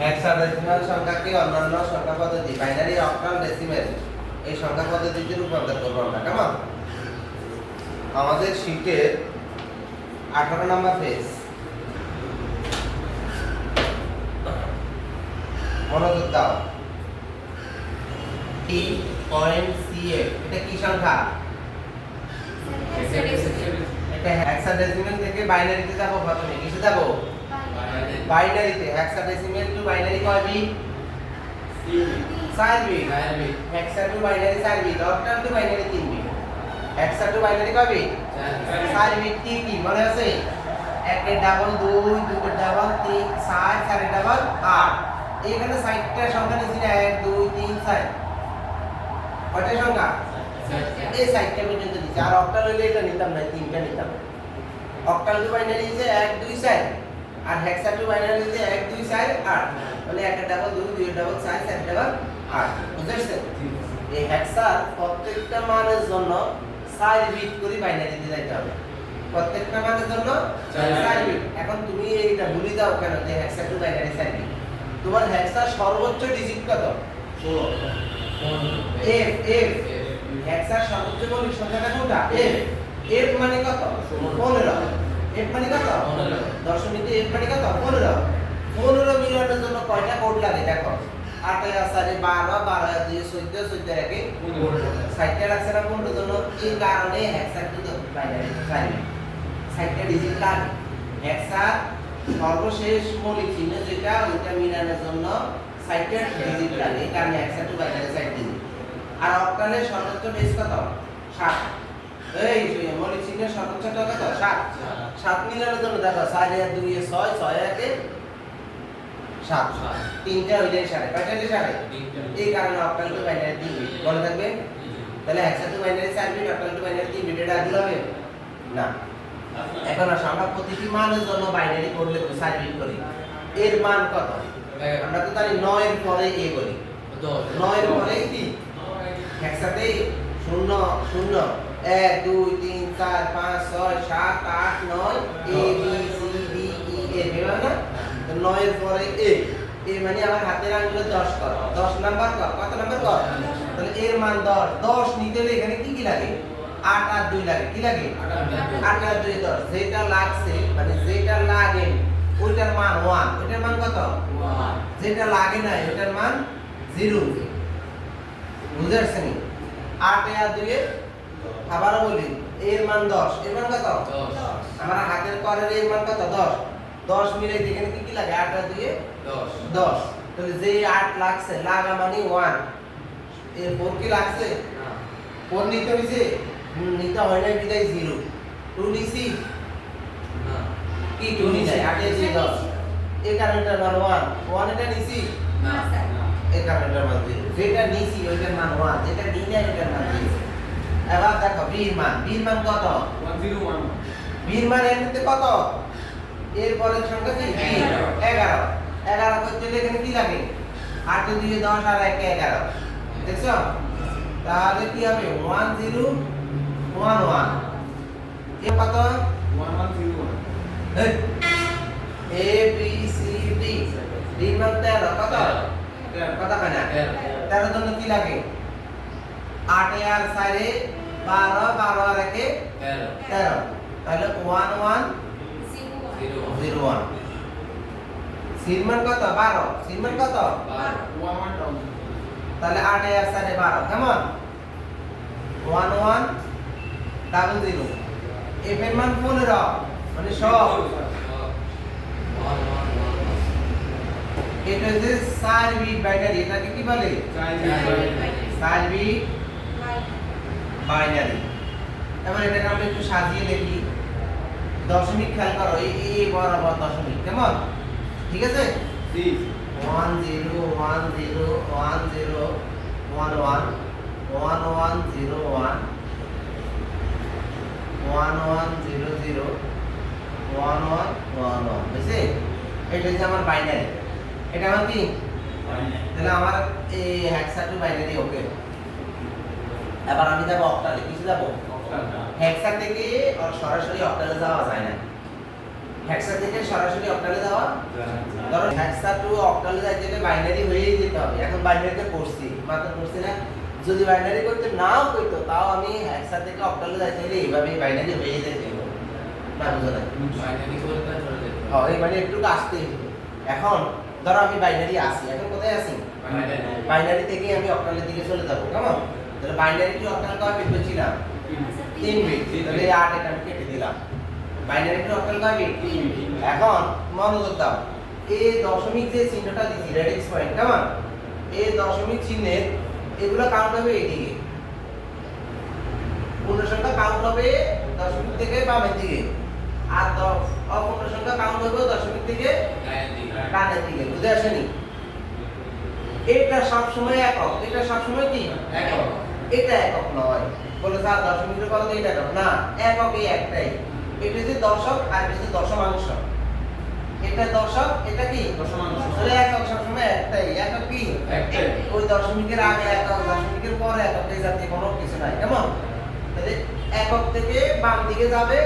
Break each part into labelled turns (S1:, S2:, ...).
S1: Hexadecimal সংখ্যাকে অন্যান্য সংখ্যা পদ্ধতি বাইনারি অক্টাল ডেসিমেল এই সংখ্যা পদ্ধতিতে রূপান্তর করব আমরা। কেমন? আমাদের শীটের 18 নম্বর পেজ, মনোযোগ দাও। T.CF এটা কি সংখ্যা? এটা হেক্সাডেসিমাল থেকে বাইনারিতে যাব। প্রথমে কিসে যাব? বাইনারিতে। হেক্সাডেসিমাল টু বাইনারি কয় bit? 4 bit. Hexa to binary 4 bit, octal to binary 3 bit. Hexa to binary কয় বিট? 4 বিট। কি কি মনে আছে? 1 এর ডাবল 2, 2 এর ডাবল 3, 4, 4 এর ডাবল 8। এখানে 60টা সংখ্যা নিছি না, 1 2 3 4। কয়টা সংখ্যা? এই 60টা পর্যন্ত দিছি। আর অক্টাল হইলে এটা নিতাম না, 3টা নিতাম। অক্টাল টু বাইনারি যে 1 2 4, আর হেক্সা টু বাইনারি যে 1 2 4 8। মানে 1 এর ডাবল 2, 2 এর ডাবল 4, 4 এর ডাবল 8। বুঝছেন? এই হেক্সার প্রত্যেকটা মানের জন্য 4 বিট করে বাইনারিতে যাইতে হবে। প্রত্যেকটা মানের জন্য 4 বিট। এখন তুমি এইটা ভুলে যাও কেন যে হেক্সা টু বাইনারি 4 বিট? তোমার হেক্সার সর্বোচ্চ ডিজিট কত? 16। এফ এফ হেক্সার সর্বোচ্চ মৌলিক সংখ্যাটা কোনটা? এফ। এফ মানে কত? 15। এফ মানে কত? 15। দশমিকে এফ মানে কত? 15। 15 মিলিয়নের জন্য কয়টা কোড লাগে দেখো? 8 এর আসারে 12, 12 এর 2 14, 14 এর আগে 60টা রাখছে না 15 জন্য। এই কারণে হেক্সার কিন্তু বাইনারি 4 বিট। 60টা ডিজিট লাগে। হেক্সার সর্বশেষ মৌলিক চিহ্ন যেটা, ওইটা মিলানোর জন্য 60টা ডিজিট লাগে। এই কারণে হেক্সা টু বাইনারি 60 ডিজিট। আর অক্টালের সর্বোচ্চ বেস কত? 7। এই মৌলিক চিহ্নের সর্বোচ্চটা কত? 7। 7 মিলানোর জন্য দেখো 4 এর 2 এর 6, 6 এর 1 এর 7। 3টা হইলে 7। কয়টা হইলে 7? এই কারণে অক্টাল টু বাইনারি 3 বিট। মনে থাকবে? তাহলে hexa to binary 4 bit, octal to binary 3 bit. এটা ভুল হবে না। এখন আমরা প্রতিটি মানের জন্য বাইনারি কোড লিখব 4 বিট করে। এর মান কত? আমরা তো জানি 9 এর পরে a বলি। 9 এর পরে কি? হেক্সাতে 0 0 1 2 3 4 5 6 7 8 9 a b c d e f এভাবে না? তো 9 এর পরে a। a মানে আমার হাতের আঙ্গুলে 10 কর। 10 নাম্বার কর। কত নাম্বার কর? তাহলে এর মান 10। 10 নিতে হলে এখানে কি কি লাগে? 8 আর 2 লাগে। কি লাগে? 8 আর 2 10। যেটা লাগছে মানে যেটা লাগে ওইটার মান 1। ওইটার মান কত? 1। যেটা লাগে না ওইটার মান 0। বুঝাচ্ছেন? 8 আর 2 এর আবারও বলি, এর মান 10। এর মান কত? 10। আমার হাতের করের এর মান কত? 10। 10 মিলে এখানে কি কি লাগে? 8 আর 2 এ 10। 10। তাহলে যে 8 লাগছে, লাগা মানে 1। এর 4 কি লাগছে? না। 4 নিতে হইছে? নিতে হয় না, বিদায় 0। 2 নিছি? না। কি 2 নি যায়? 8 এর 2 10। এই কারণটার মান 1। 1 এটা নিছি? না স্যার। এই কারণটার মান 0। যেটা নিছি ওইটার মান 1, যেটা নিই না ওইটার মান 0। এবার দেখো বীর মান। বীর মান কত? 101। বীর মান এমনিতে কত? এর পরের সংখ্যা কি? 11। 11 করতে হলে এখানে কি লাগে? 8 এর 2 এ 10 আর 1 এ 11। দেখছো? তাহলে কি হবে? 1011। এর কত? 1101। এই a b c d। d মান 13। কত? 13। কত কানা? 13 জন্য কি লাগে? 8 এ আর 4 এ 12, 12 আর 1 এ 13। তাহলে 1101। সির মান কত? 12। সির মান কত? 12। তাহলে 8 এ আর 4 এ 12। কেমন? 1100। এফ এর মান 15। মানে সব এটা হচ্ছে 4 বিট বাইনারি। এটাকে কি বলে? 4 বিট বাইনারি। এবার এটাকে আমরা একটু সাজিয়ে লিখি। দশমিক খেয়াল করো, এই বরাবর দশমিক। কেমন? ঠিক আছে? 1 0 1 0 1 0 1 1 1 1 0 1 1 1 0 0 1 1 1 1। বুঝছে? এটা হচ্ছে আমার বাইনারি। এটা আমার কি? বাইনারি। তাহলে আমার এই হেক্সা টু বাইনারি ওকে। এবার আমি যাব অক্টালে। কিসে যাব? অক্টাল। হেক্সা থেকে সরাসরি অক্টালে যাওয়া যায় না। হেক্সা থেকে সরাসরি অক্টালে যাওয়া ধরো হেক্সা টু অক্টালে যাইতে গেলে বাইনারি হয়েই যেতে হবে। এখন বাইনারিতে পড়ছি মাত্র পড়ছি না, যদি বাইনারি করতে নাও কইতো তাও আমি হেক্সা থেকে অক্টালে যাইতে গেলে এইভাবেই বাইনারি হয়ে যেতে হবে না, বুঝো না?
S2: বাইনারি করে চলে যেতে
S1: হয় মানে একটু আসতেই হবে। এখন ধরো আমি বাইনারি আসি, এখন কোথায় আসি? বাইনারি থেকে আমি অক্টালের দিকে চলে যাবো, কেমন? তাহলে বাইনারি টু অক্টাল কয় বিট বলছিলাম? 3 বিট। তাহলে 8 এটা আমি কেটে দিলাম। বাইনারি টু অক্টাল কয় বিট? 3 বিট। এখন মনোযোগ দাও, এই দশমিক যে চিহ্নটা দিছি রেডিক্স পয়েন্ট, কেমন? এই দশমিক চিহ্নের এগুলো কাউন্ট হবে এইদিকে, পূর্ণ সংখ্যা কাউন্ট হবে দশমিক থেকে বামের দিকে, আর অপূর্ণ সংখ্যা কাউন্ট হবে দশমিক থেকে ডানের দিকে। বুঝে আসেনি? এটা সব সময় একক, এটা সব সময় কি
S2: একক।
S1: এটা একক নয়। বলে স্যার দশমিকের কথা এটা একক না, একক এই একটাই। এটা হচ্ছে দশক আর এটা হচ্ছে দশমাংশ। এটা দশক, এটা কি
S2: দশমাংশ।
S1: তাহলে একক সব সময় একটাই। একক কি
S2: একটাই।
S1: ওই দশমিকের আগে একক, দশমিকের পরে একক, এই জাতীয় কোনো কিছু নাই, কেমন? তাহলে একক থেকে বাম দিকে যাবে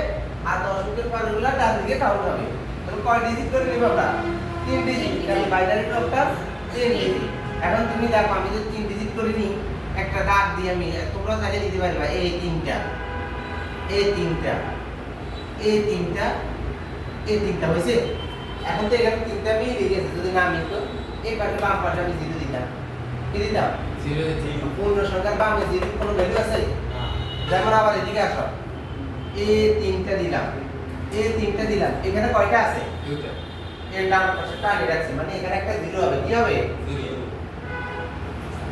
S1: আর দশমিকের পরেগুলো ডান দিকে কাউন্ট হবে। তাহলে কয় ডিজিট করে নিব আমরা? 3 ডিজিট। কারণ বাইনারি টু অক্টাল 3 ডিজিট। এখন তুমি দেখো আমি যদি 3 ডিজিট করে নিই, একটা দাগ দিয়ে আমি, তোমরা চাইলে দিতে পারবা এই তিনটা, এই তিনটা, এই তিনটা, এই তিনটা হয়েছে। এখন তো এখানে তিনটা মিলে গেছে, যদি না মিলতো এই পাশে বাম পাশে আমি জিরো দিতাম। কি দিতাম?
S2: জিরো দিতে
S1: পূর্ণ সংখ্যার বামে জিরো কোনো ভ্যালু আছে? যেমন আবার এদিকে আসো, এই তিনটা দিলাম, এই তিনটা দিলাম, এখানে কয়টা আছে?
S2: দুটো
S1: এর ডান পাশে টানি রাখছি, মানে এখানে একটা জিরো হবে। কি হবে?
S2: জিরো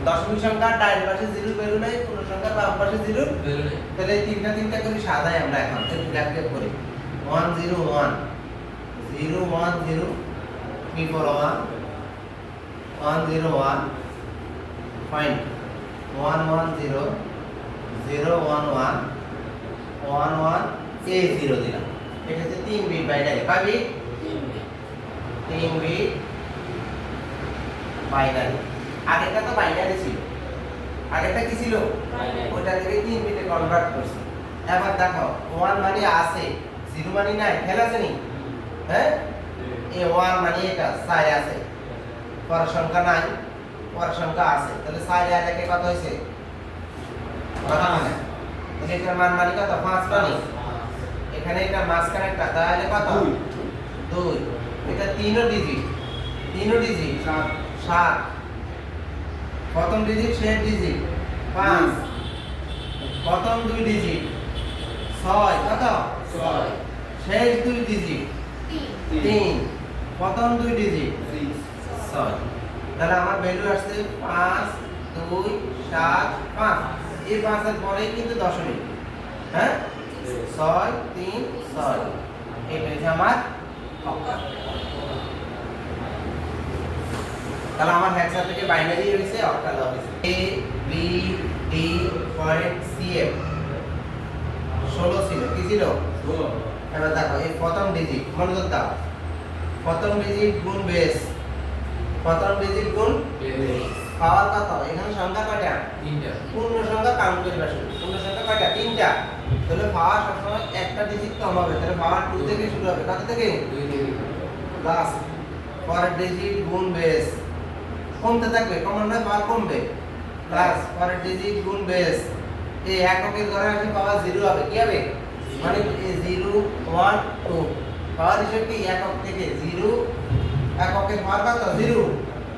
S1: দশমিক সংখ্যার ডান পাশে জিরো ভ্যালু নাই, পূর্ণ সংখ্যার বাম পাশে জিরো।
S2: জিরো নেই।
S1: তাহলে এই তিনটা তিনটা করে সাজাই আমরা এখন ল্যাপটপ করি। 1 0 1 0 1 0 3 4 1 1 0 1 পয়েন্ট 1 1 0 0 1 1 1 1 a 0 দিলাম। এটা হচ্ছে 3 বিট বাইনারি। কয় বিট? 3 bit binary. আগেরটা তো বাইনারি ছিল, আগেরটা কি ছিল? ওটা থেকে 3 বিটে কনভার্ট করছি। এবার দেখো 1 মানে আছে, 0 মানে নাই, খেয়াল আছে নি? হ্যাঁ, এই 1 মানে এটা 4 আছে, পর সংখ্যা নাই, পর সংখ্যা আছে, তাহলে 4 আর 1 কত হইছে? কথা মানে তাহলে এটার মান মানে কত? 5 মানে এখানে এটা মাঝখানেরটা, তাহলে কত? 2। এটা 3 ডিজিট, 3 ডিজিট 7। প্রথম ডিজিট শেষ ডিজিট 5, প্রথম 2 ডিজিট 6, কত?
S2: 6
S1: শেষ 2 ডিজিট 3, প্রথম 2 ডিজিট 6। তাহলে আমার ভ্যালু আসছে 5 2 7 5। এই 5 এর পরেই কিন্তু দশমিক। হ্যাঁ, 6 3 6, এটা হচ্ছে আমার অক্টাল। তাহলে আমার হেক্সা থেকে বাইনারি হইছে অক্টাল হইছে। A B D point C F 16 ছিল, কি ছিল? এবার দেখো এই প্রথম ডিজিট, মনোযোগ দাও, প্রথম ডিজিট গুণ বেস, প্রথম ডিজিট গুণ পাওয়ার কত? এখানে সংখ্যা কয়টা?
S2: তিনটা
S1: পূর্ণ সংখ্যা কাউন্ট করবে শুধু। পূর্ণ সংখ্যা কয়টা? 3টা। তাহলে পাওয়ার সবসময় একটা ডিজিট কম হবে, তাহলে পাওয়ার 2 থেকে শুরু হবে। কত থেকে?
S2: 2 থেকে
S1: প্লাস পরের ডিজিট গুণ বেস, কমতে থাকবে, কমন নয়, পাওয়ার কমবে, প্লাস পরের ডিজিট গুণ বেস, এই এককের ঘরে আসলে পাওয়ার 0 হবে। কি হবে? মানে 0 1 2, পাওয়ার হিসেবে কি একক থেকে 0, এককের পাওয়ার কত? 0,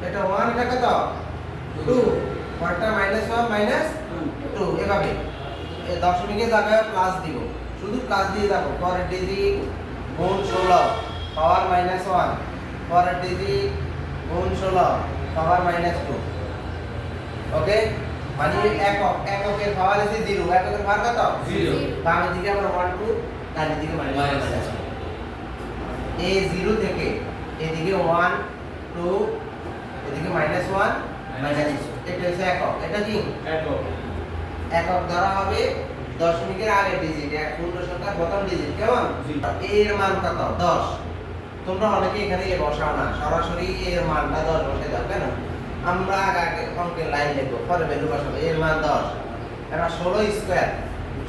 S1: এটা 1, এটা কত? 2, পরেরটা -1 -2, এভাবে এই দশমিকের জায়গায় প্লাস দিব, শুধু প্লাস দিয়ে যাবো। পরের ডিজিট গুণ 16 পাওয়ার -1, পরের ডিজিট গুণ 16 পাওয়ার -2। ওকে, মানে একক, এককের পাওয়ার আছে 0, এককের পাওয়ার কত?
S2: 0।
S1: বামের দিকে আমরা 1 2, ডানের দিকে -1। এই 0 থেকে এদিকে 1 2, এদিকে -1 -2, এটা হচ্ছে একক। এটা কি একক ধরা হবে দশমিকের আগের ডিজিট, এক পূর্ণ সংখ্যার প্রথম ডিজিট, কেমন? এর মান কত? 10। তোমরা অনেকে এখানে এ বসাও না, সরাসরি এর মানটা 10 বসে দাও। কেন? আমরা আগে অঙ্কের লাইন লিখবো, পরে ভ্যালু বসাবো। এর মান 10। এবার 16 স্কয়ার,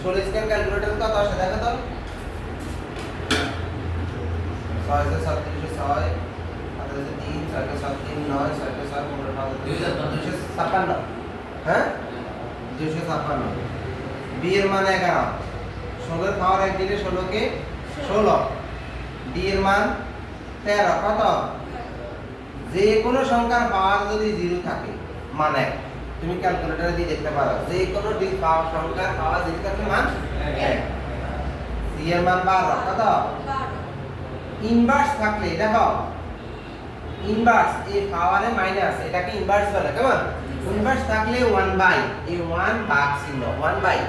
S1: 16 স্কয়ার ক্যালকুলেটর কত আসে দেখো তো? ছয় ছয় ছত্রিশশো ছয়, সাতাশশো তিন, ছয়শো সাত তিন নয়, ছয়শো ছয় 256 হ্যাঁ 256 বি এর মান 11, 16 এর পাওয়ার 1 দিলে 16 কে 16, ডি এর মান 13 কত? যে কোনো সংখ্যার পাওয়ার যদি 0 থাকে মান 1, তুমি ক্যালকুলেটরে দিয়ে দেখতে পারো যে কোনো পাওয়ার সংখ্যার পাওয়ার 0 থাকলে মান 1। সি এর মান 12 কত? ইনভার্স থাকলে দেখো ইনভার্স এই পাওয়ারে মাইনাস এটাকে ইনভার্স বলে কেমন? ইনভার্স থাকলে 1 বাই এই 1 ভাগ চিহ্ন 1 বাই।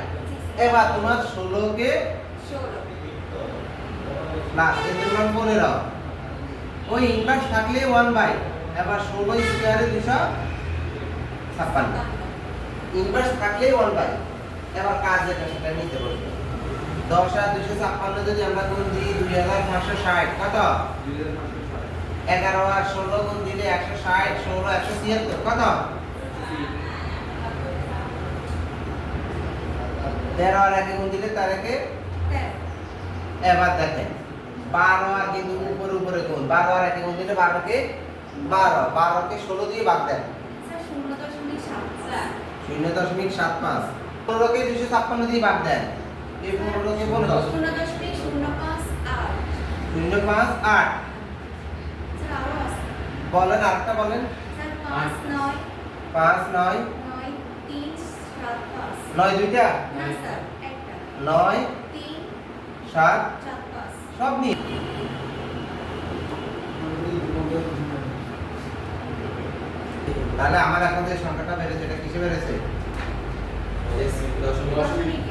S1: এবার তোমার 16 কে
S3: 16
S1: না এর মান 15, ওই ইনভার্স থাকলে 1 বাই, এবার 16 স্কয়ারে 256, ইনভার্স থাকলে 1 বাই। এবার কাজ যেটা সেটা নিতে বলবো 10 আর 256 যদি আমরা গুণ দিই 2560 কত? 11 আর 16 গুণ দিলে 160, 16 176 কত? 13 আর 1 গুণ দিলে তার একে। এবার দেখেন 12 আর কিন্তু উপরে উপরে গুণ, 12 আর 1 গুণ দিলে 12 কে 12, 12 কে 16 দিয়ে ভাগ দেন 0.75, 15 কে 256 দিয়ে ভাগ দেন এই 15 কে 15 0.58 বলেন আরেকটা বলেন 5 9 9 দুইটা 9 7 সব নিয়ে তাহলে আমার এখন যে সংখ্যাটা বেড়েছে এটা কিসে বেড়েছে?
S2: দশমিক